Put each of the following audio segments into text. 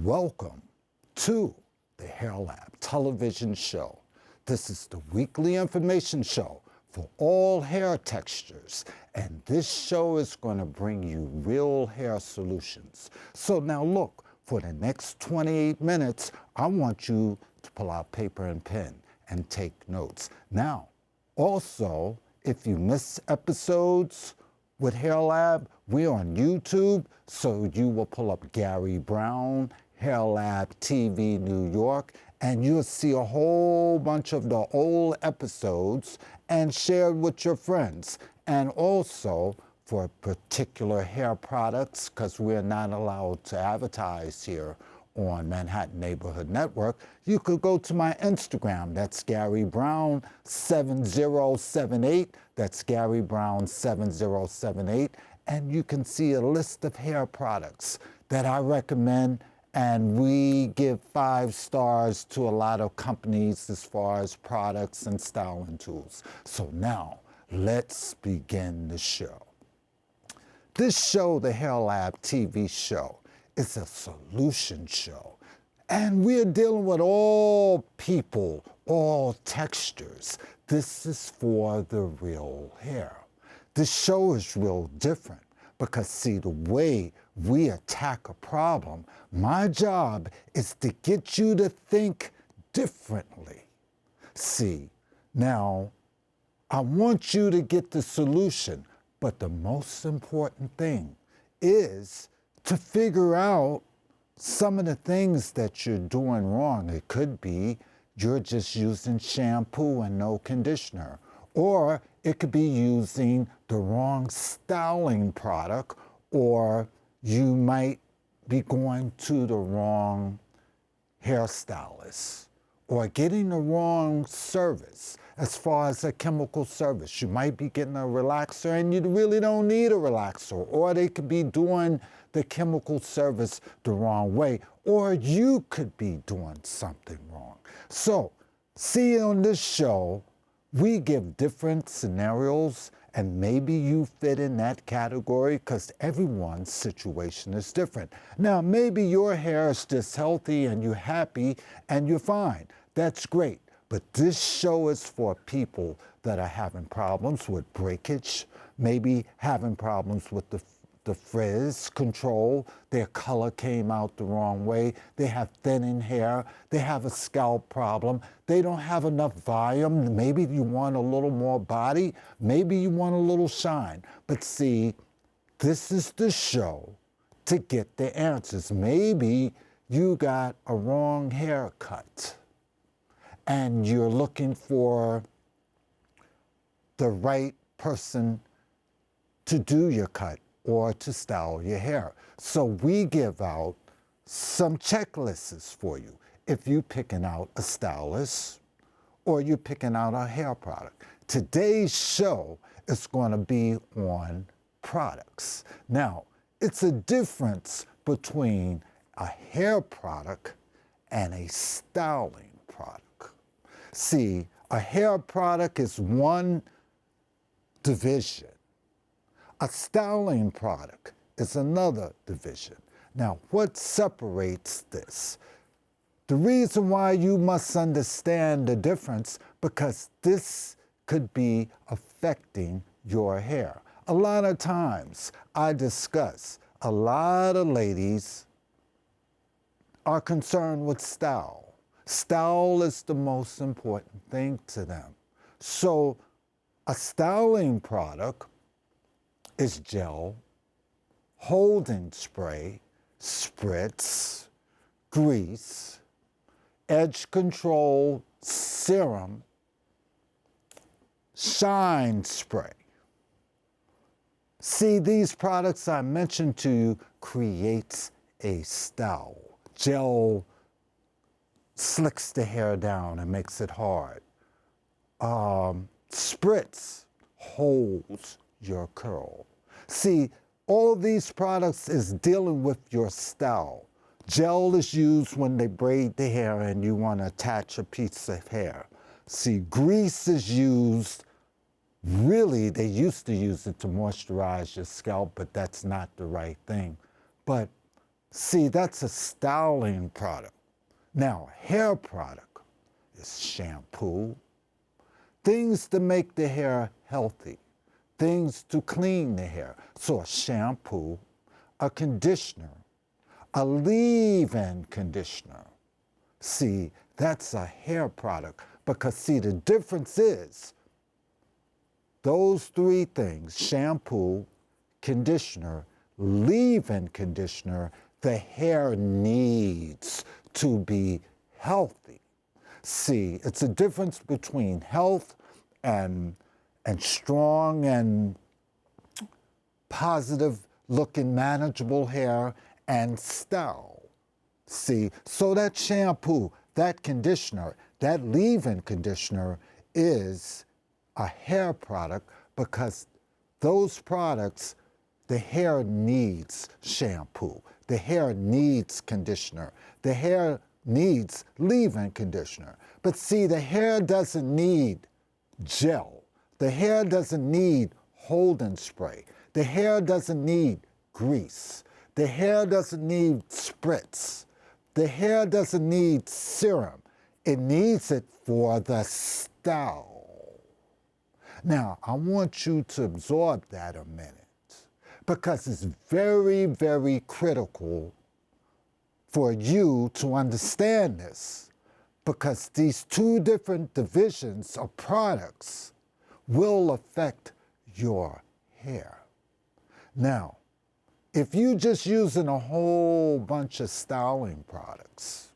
Welcome to the Hair Lab television show. This is the weekly information show for all hair textures, and this show is going to bring you real hair solutions. So now look, for the next 28 minutes, I want you to pull out paper and pen and take notes. Now, also, if you miss episodes with Hair Lab, we're on YouTube, so you will pull up Gary Brown, Lab Tv Nyc, and you'll see a whole bunch of the old episodes and share it with your friends. And also, for particular hair products, because we're not allowed to advertise here on Manhattan Neighborhood Network, you could go to my Instagram. That's Gary Brown 7078. That's Gary Brown 7078. And you can see a list of hair products that I recommend. And we give 5 stars to a lot of companies as far as products and styling tools. So now, let's begin the show. This show, the Hair Lab TV show, is a solution show. And we're dealing with all people, all textures. This is for the real hair. This show is real different because, see, the way we attack a problem, my job is to get you to think differently. See, now, I want you to get the solution, but the most important thing is to figure out some of the things that you're doing wrong. It could be you're just using shampoo and no conditioner, or it could be using the wrong styling product, or you might be going to the wrong hairstylist, or getting the wrong service as far as a chemical service. You might be getting a relaxer and you really don't need a relaxer, or they could be doing the chemical service the wrong way, or you could be doing something wrong. So, see, on this show, we give different scenarios, and maybe you fit in that category because everyone's situation is different. Now, maybe your hair is just healthy and you're happy and you're fine. That's great. But this show is for people that are having problems with breakage, maybe having problems with the frizz control, their color came out the wrong way, they have thinning hair, they have a scalp problem, they don't have enough volume, maybe you want a little more body, maybe you want a little shine. But see, this is the show to get the answers. Maybe you got a wrong haircut and you're looking for the right person to do your cut or to style your hair. So we give out some checklists for you if you're picking out a stylist or you're picking out a hair product. Today's show is going to be on products. Now, it's a difference between a hair product and a styling product. See, a hair product is one division. A styling product is another division. Now, what separates this? The reason why you must understand the difference, because this could be affecting your hair. A lot of times I discuss, a lot of ladies are concerned with style. Style is the most important thing to them. So a styling product is gel, holding spray, spritz, grease, edge control, serum, shine spray. See, these products I mentioned to you creates a style. Gel slicks the hair down and makes it hard. Spritz holds your curl. See, all of these products is dealing with your style. Gel is used when they braid the hair and you want to attach a piece of hair. See, grease is used, really, they used to use it to moisturize your scalp, but that's not the right thing. But See, that's a styling product. Now, hair product is shampoo, things to make the hair healthy, things to clean the hair. So a shampoo, a conditioner, a leave-in conditioner. See, that's a hair product because, see, the difference is those three things, shampoo, conditioner, leave-in conditioner, the hair needs to be healthy. See, it's a difference between health and strong and positive looking manageable hair and style. See, so that shampoo, that conditioner, that leave-in conditioner is a hair product because those products, the hair needs shampoo, the hair needs conditioner, the hair needs leave-in conditioner. But see, the hair doesn't need gel. The hair doesn't need hold-in spray. The hair doesn't need grease. The hair doesn't need spritz. The hair doesn't need serum. It needs it for the style. Now, I want you to absorb that a minute because it's very, very critical for you to understand this because these two different divisions of products will affect your hair. Now, if you're just using a whole bunch of styling products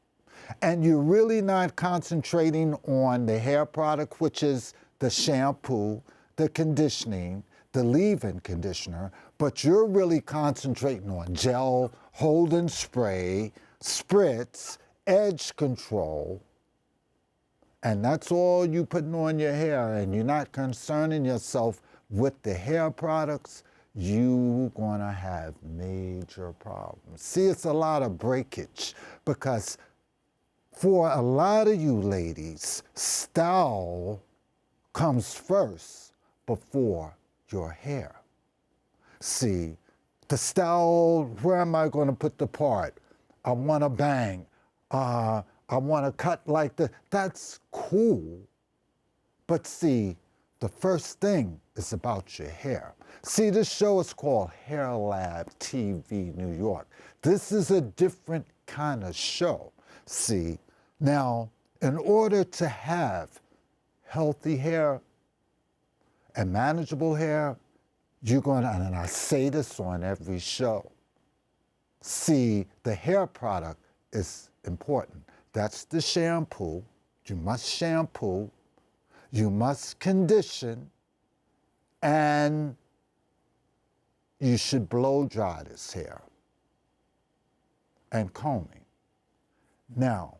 and you're really not concentrating on the hair product, which is the shampoo, the conditioning, the leave-in conditioner, but you're really concentrating on gel, hold-in spray, spritz, edge control, and that's all you putting on your hair, and you're not concerning yourself with the hair products, you're gonna have major problems. See, it's a lot of breakage because for a lot of you ladies, style comes first before your hair. See, the style, where am I going to put the part? I want to bang. I want to cut like that. That's cool. But see, the first thing is about your hair. See, this show is called Hair Lab TV New York. This is a different kind of show. See, now, in order to have healthy hair and manageable hair, you're going to, and I say this on every show, see, the hair product is important. That's the shampoo. You must shampoo, you must condition, and you should blow dry this hair and combing. Now,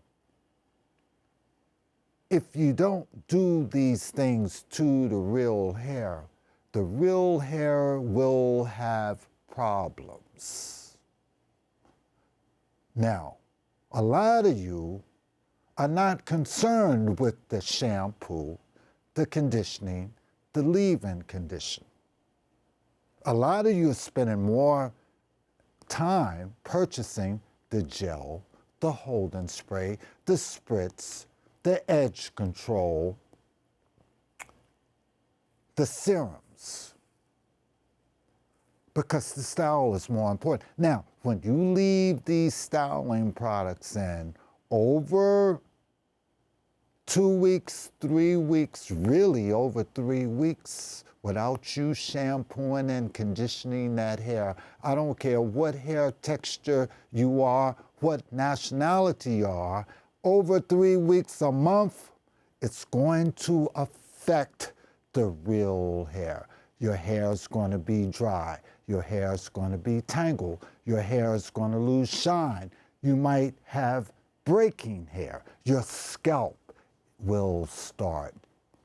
if you don't do these things to the real hair will have problems. Now, a lot of you are not concerned with the shampoo, the conditioning, the leave-in condition. A lot of you are spending more time purchasing the gel, the hold-in spray, the spritz, the edge control, the serums, because the style is more important. Now, when you leave these styling products in over 2 weeks, 3 weeks, really over 3 weeks, without you shampooing and conditioning that hair, I don't care what hair texture you are, what nationality you are, over 3 weeks, a month, it's going to affect the real hair. Your hair is going to be dry. Your hair is going to be tangled. Your hair is going to lose shine. You might have breaking hair. Your scalp will start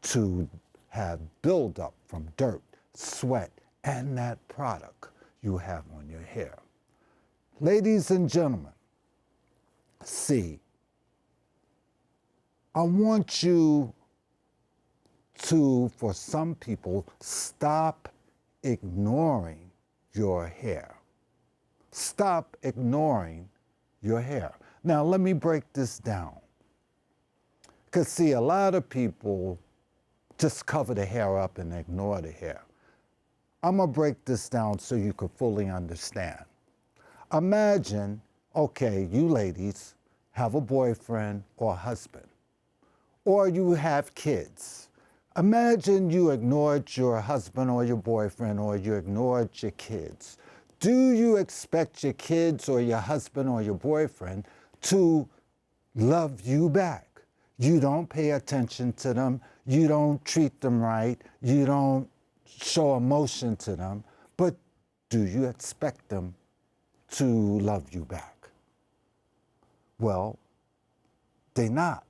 to have buildup from dirt, sweat, and that product you have on your hair. Ladies and gentlemen, see, I want you to, for some people, stop ignoring your hair. Stop ignoring your hair. Now, let me break this down. Because, see, a lot of people just cover the hair up and ignore the hair. I'm going to break this down so you can fully understand. Imagine, okay, you ladies have a boyfriend or a husband, or you have kids. Imagine you ignored your husband or your boyfriend, or you ignored your kids. Do you expect your kids or your husband or your boyfriend to love you back? You don't pay attention to them. You don't treat them right. You don't show emotion to them. But do you expect them to love you back? Well, they're not,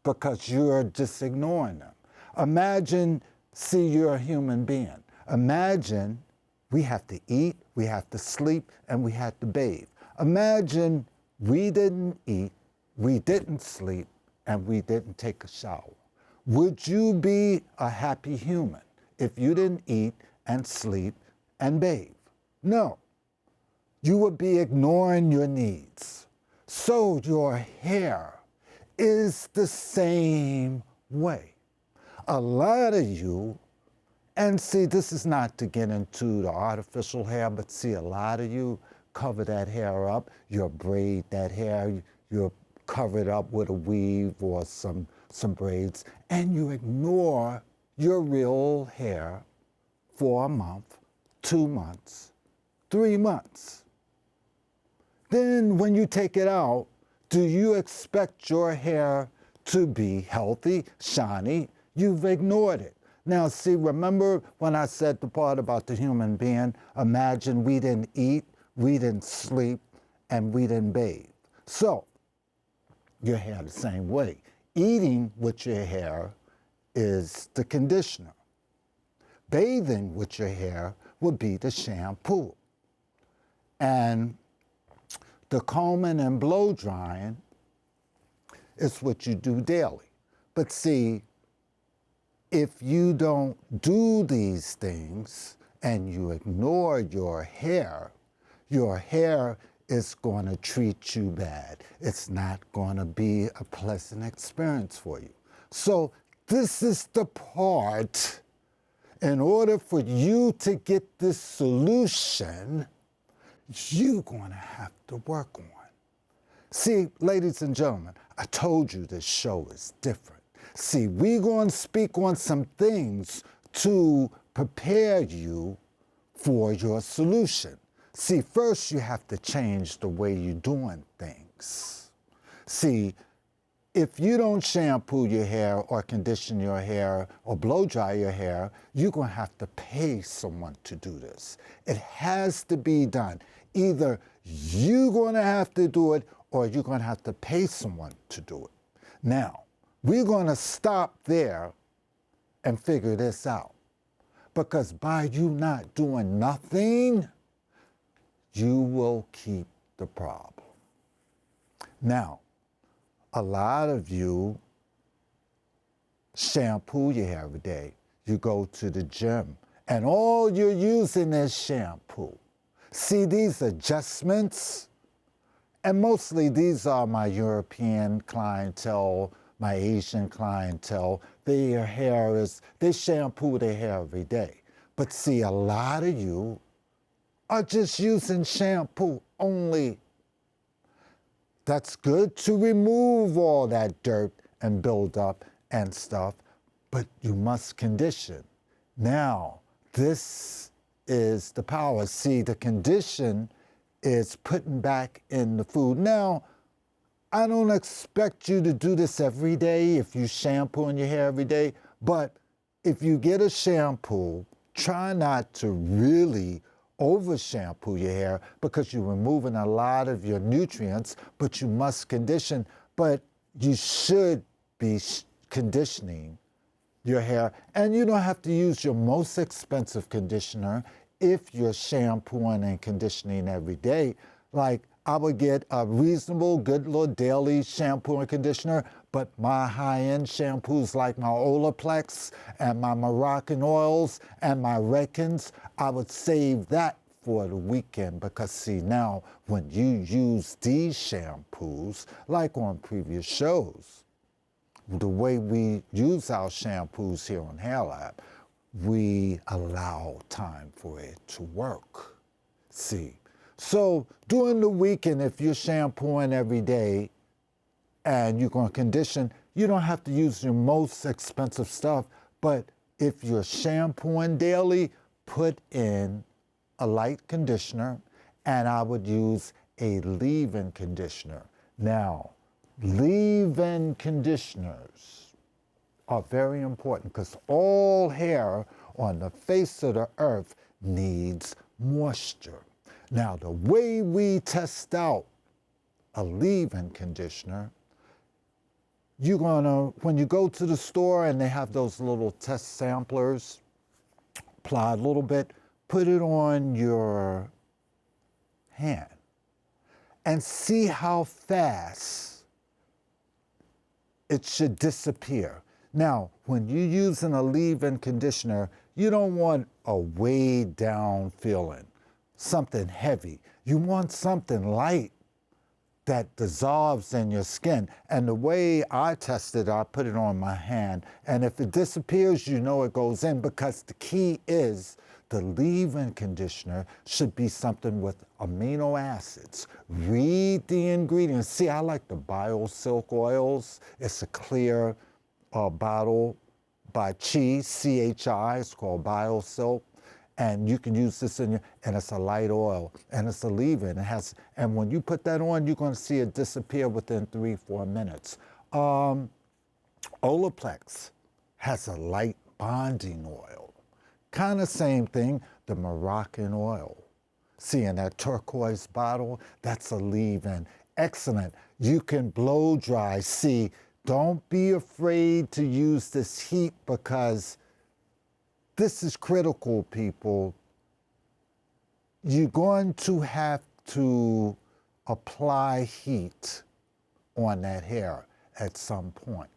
because you're just ignoring them. Imagine, see, you're a human being. Imagine we have to eat, we have to sleep, and we have to bathe. Imagine we didn't eat, we didn't sleep, and we didn't take a shower. Would you be a happy human if you didn't eat and sleep and bathe? No. You would be ignoring your needs. So your hair is the same way. A lot of you, and see, this is not to get into the artificial hair, but see, a lot of you cover that hair up, you braid that hair, you cover it up with a weave or some braids, and you ignore your real hair for a month, 2 months, 3 months. Then when you take it out, do you expect your hair to be healthy, shiny? You've ignored it. Now, see, remember when I said the part about the human being? Imagine we didn't eat, we didn't sleep, and we didn't bathe. So, your hair the same way. Eating with your hair is the conditioner. Bathing with your hair would be the shampoo. And the combing and blow drying is what you do daily. But see, if you don't do these things and you ignore your hair is going to treat you bad. It's not going to be a pleasant experience for you. So this is the part, in order for you to get this solution, you're going to have to work on. See, ladies and gentlemen, I told you this show is different. See, we're going to speak on some things to prepare you for your solution. See, first you have to change the way you're doing things. See, if you don't shampoo your hair or condition your hair or blow dry your hair, you're going to have to pay someone to do this. It has to be done. Either you're going to have to do it or you're going to have to pay someone to do it. Now, we're going to stop there and figure this out. Because by you not doing nothing, you will keep the problem. Now, a lot of you shampoo your hair every day. You go to the gym, and all you're using is shampoo. See these adjustments? And mostly these are my European clientele, my Asian clientele. Their hair is, they shampoo their hair every day. But see, a lot of you are just using shampoo only. That's good to remove all that dirt and build up and stuff, but you must condition. Now, this is the power. See, the condition is putting back in the food. Now, I don't expect you to do this every day if you shampoo in your hair every day, but if you get a shampoo, try not to really over shampoo your hair because you're removing a lot of your nutrients, but you must condition. But you should be conditioning your hair, and you don't have to use your most expensive conditioner if you're shampooing and conditioning every day. Like, I would get a reasonable, good little daily shampoo and conditioner, but my high-end shampoos like my Olaplex and my Moroccan oils and my Redkins, I would save that for the weekend, because see, now when you use these shampoos, like on previous shows, the way we use our shampoos here on Hair Lab, we allow time for it to work. See, so during the weekend, if you're shampooing every day and you're going to condition, you don't have to use your most expensive stuff, but if you're shampooing daily, put in a light conditioner, and I would use a leave-in conditioner. Now, leave-in conditioners are very important because all hair on the face of the earth needs moisture. Now, the way we test out a leave-in conditioner, when you go to the store and they have those little test samplers, apply a little bit, put it on your hand, and see how fast it should disappear. Now, when you're using a leave-in conditioner, you don't want a weighed down feeling, something heavy. You want something light that dissolves in your skin. And the way I test it, I put it on my hand. And if it disappears, you know it goes in, because the key is the leave-in conditioner should be something with amino acids. Read the ingredients. See, I like the BioSilk oils. It's a clear bottle by Chi, C-H-I. It's called BioSilk. And you can use this and it's a light oil, and it's a leave-in. And when you put that on, you're going to see it disappear within 3-4 minutes. Olaplex has a light bonding oil. Kind of same thing, the Moroccan oil. See, in that turquoise bottle, that's a leave-in. Excellent. You can blow dry. See, don't be afraid to use this heat, because this is critical, people. You're going to have to apply heat on that hair at some point,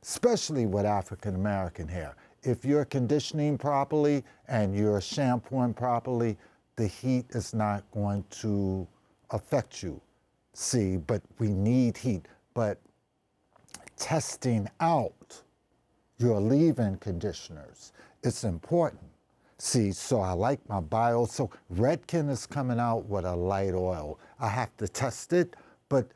especially with African American hair. If you're conditioning properly and you're shampooing properly, the heat is not going to affect you. See, but we need heat. But testing out your leave-in conditioners, it's important. See, so I like my so Redken is coming out with a light oil. I have to test it, but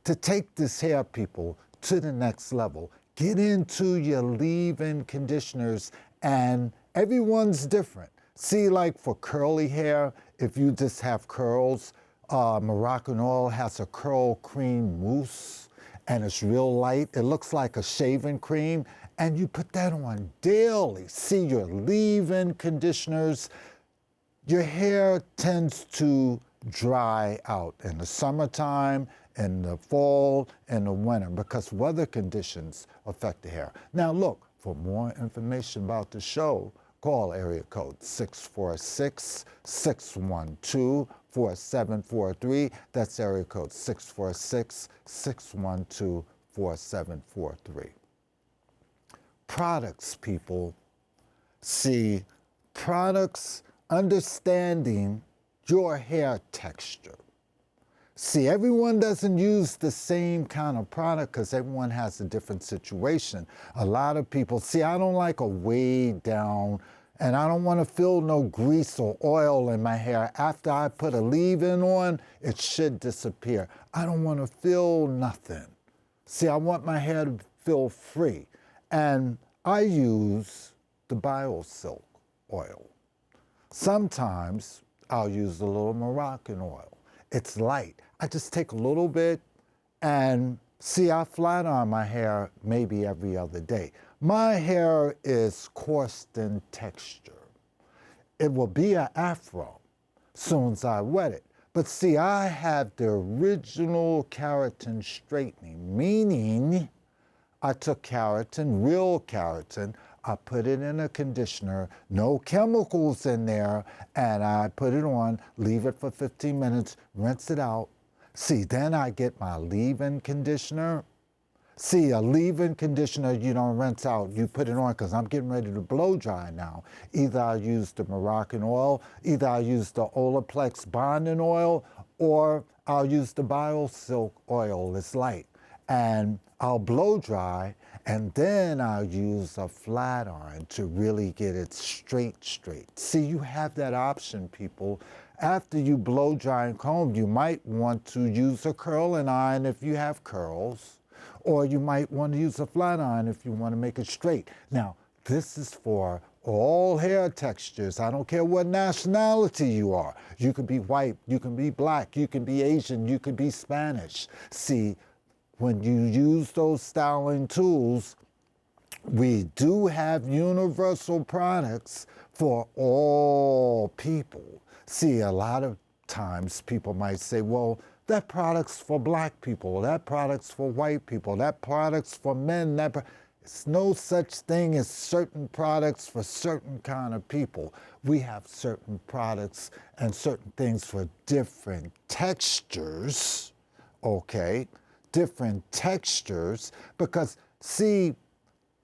to take this hair, people, to the next level, get into your leave-in conditioners, and everyone's different. See, like for curly hair, if you just have curls, Moroccan oil has a curl cream mousse, and it's real light. It looks like a shaving cream, and you put that on daily. See, your leave-in conditioners, your hair tends to dry out in the summertime, in the fall, and the winter, because weather conditions affect the hair. Now look, for more information about the show, call area code 646-612-4743. That's area code 646-612-4743. Products, people. See, products, understanding your hair texture. See, everyone doesn't use the same kind of product because everyone has a different situation. A lot of people, see, I don't like a weighed down, and I don't want to feel no grease or oil in my hair. After I put a leave-in on, it should disappear. I don't want to feel nothing. See, I want my hair to feel free. And I use the BioSilk oil. Sometimes I'll use a little Moroccan oil. It's light. I just take a little bit, and see, I flat iron my hair maybe every other day. My hair is coarse in texture. It will be an afro soon as I wet it. But see, I have the original keratin straightening, meaning I took keratin, real keratin, I put it in a conditioner, no chemicals in there, and I put it on, leave it for 15 minutes, rinse it out. See, then I get my leave-in conditioner. See, a leave-in conditioner you don't rinse out. You put it on because I'm getting ready to blow dry now. Either I use the Moroccan oil, either I use the Olaplex bonding oil, or I'll use the BioSilk oil. It's light. And I'll blow dry, and then I'll use a flat iron to really get it straight. See, you have that option, people. After you blow dry and comb, you might want to use a curling iron if you have curls, or you might want to use a flat iron if you want to make it straight. Now, this is for all hair textures. I don't care what nationality you are. You can be white, you can be black, you can be Asian, you can be Spanish. See, when you use those styling tools, we do have universal products for all people. See, a lot of times people might say, well, that product's for black people, that product's for white people, that product's for men, it's no such thing as certain products for certain kind of people. We have certain products and certain things for different textures, okay? Different textures, because see,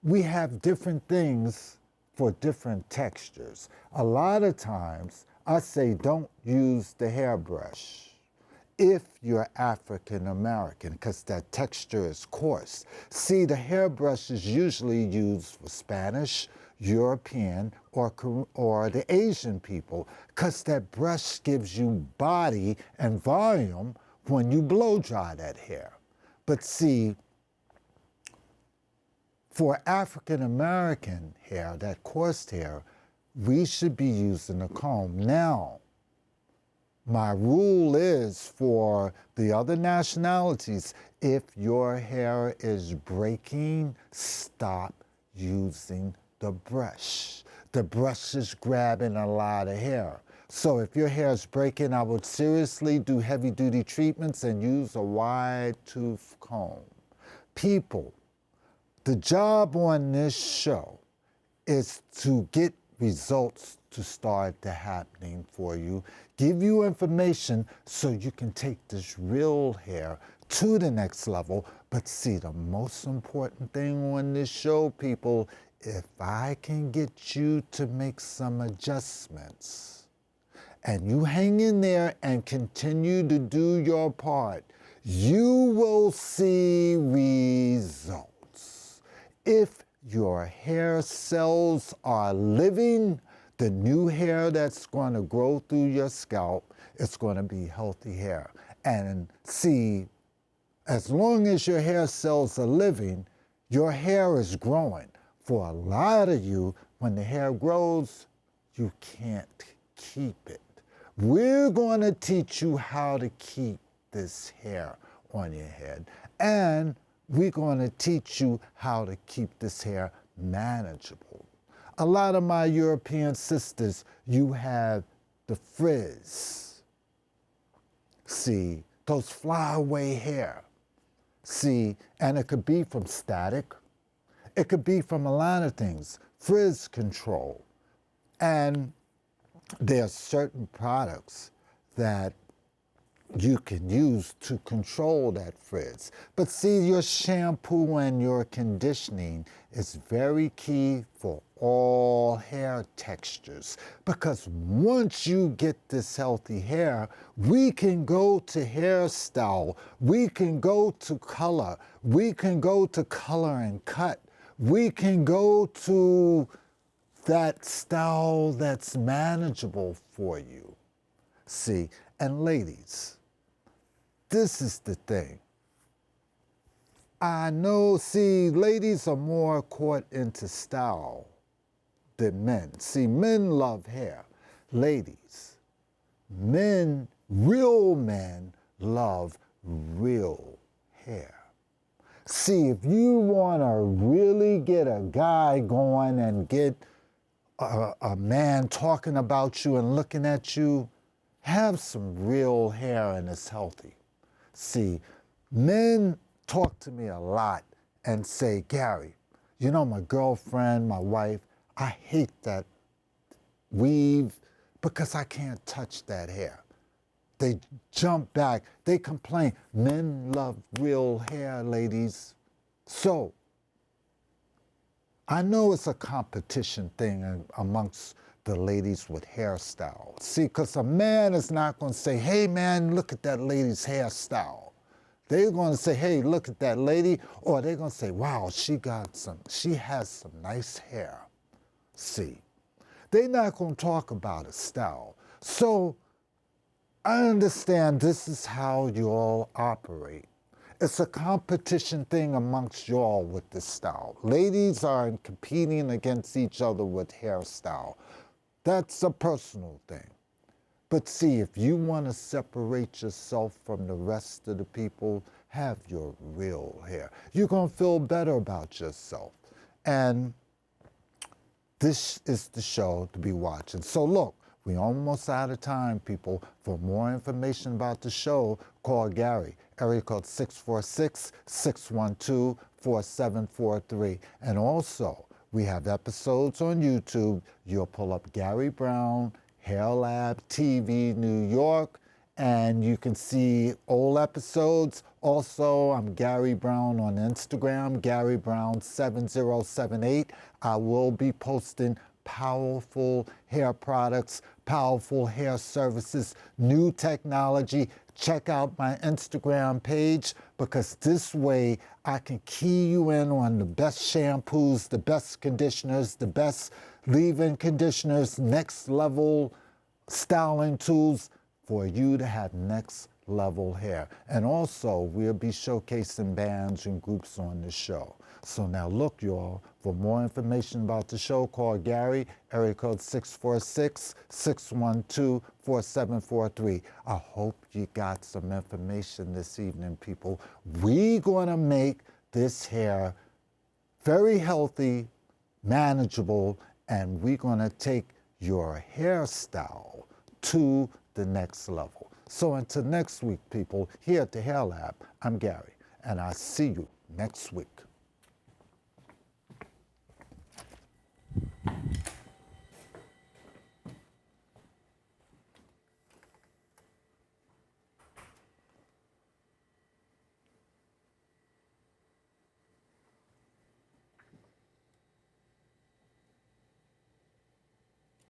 we have different things for different textures. A lot of times I say don't use the hairbrush if you're African American, because that texture is coarse. See, the hairbrush is usually used for Spanish, European, or the Asian people, because that brush gives you body and volume when you blow dry that hair. But see, for African American hair, that coarse hair, we should be using a comb. Now, my rule is for the other nationalities, if your hair is breaking, stop using the brush. The brush is grabbing a lot of hair. So if your hair is breaking, I would seriously do heavy-duty treatments and use a wide tooth comb. People, the job on this show is to get results to start to happening for you, give you information so you can take this real hair to the next level. But see, the most important thing on this show, people, if I can get you to make some adjustments and you hang in there and continue to do your part, you will see results. If your hair cells are living, the new hair that's going to grow through your scalp, it's going to be healthy hair. And see, as long as your hair cells are living, your hair is growing. For a lot of you, when the hair grows, you can't keep it. We're going to teach you how to keep this hair on your head. And we're going to teach you how to keep this hair manageable. A lot of my European sisters, you have the frizz. See, those flyaway hair. See, and it could be from static. It could be from a lot of things. Frizz control. And there are certain products that you can use to control that frizz. But see, your shampoo and your conditioning is very key for all hair textures, because once you get this healthy hair, we can go to hairstyle, we can go to color, we can go to color and cut, we can go to that style that's manageable for you. See, and ladies, this is the thing. I know, see, ladies are more caught into style than men. See, men love hair. Ladies, men, real men, love real hair. See, if you want to really get a guy going and get a man talking about you and looking at you, have some real hair and it's healthy. See, men talk to me a lot and say, Gary, you know, my girlfriend, my wife, I hate that weave because I can't touch that hair. They jump back, they complain. Men love real hair, ladies. So I know it's a competition thing amongst the ladies with hairstyles. See, because a man is not going to say, hey man, look at that lady's hairstyle. They're going to say, hey, look at that lady, or they're going to say, wow, she has some nice hair. See, they're not going to talk about a style. So I understand this is how you all operate. It's a competition thing amongst y'all with this style. Ladies are competing against each other with hairstyle. That's a personal thing. But see, if you want to separate yourself from the rest of the people, have your real hair. You're going to feel better about yourself. And this is the show to be watching. So look, we're almost out of time, people. For more information about the show, call Gary, area code 646-612-4743. And also, we have episodes on YouTube. You'll pull up Gary Brown, Hair Lab TV New York, and you can see old episodes. Also, I'm Gary Brown on Instagram, Gary Brown 7078. I will be posting powerful hair products, powerful hair services, new technology. Check out my Instagram page, because this way I can key you in on the best shampoos, the best conditioners, the best leave-in conditioners, next level styling tools for you to have next level hair. And also, we'll be showcasing bands and groups on the show. So now look, y'all, for more information about the show, call Gary, area code 646-612-4743. I hope you got some information this evening, people. We're gonna make this hair very healthy, manageable, and we're gonna take your hairstyle to the next level. So until next week, people, here at the Hair Lab, I'm Gary, and I'll see you next week.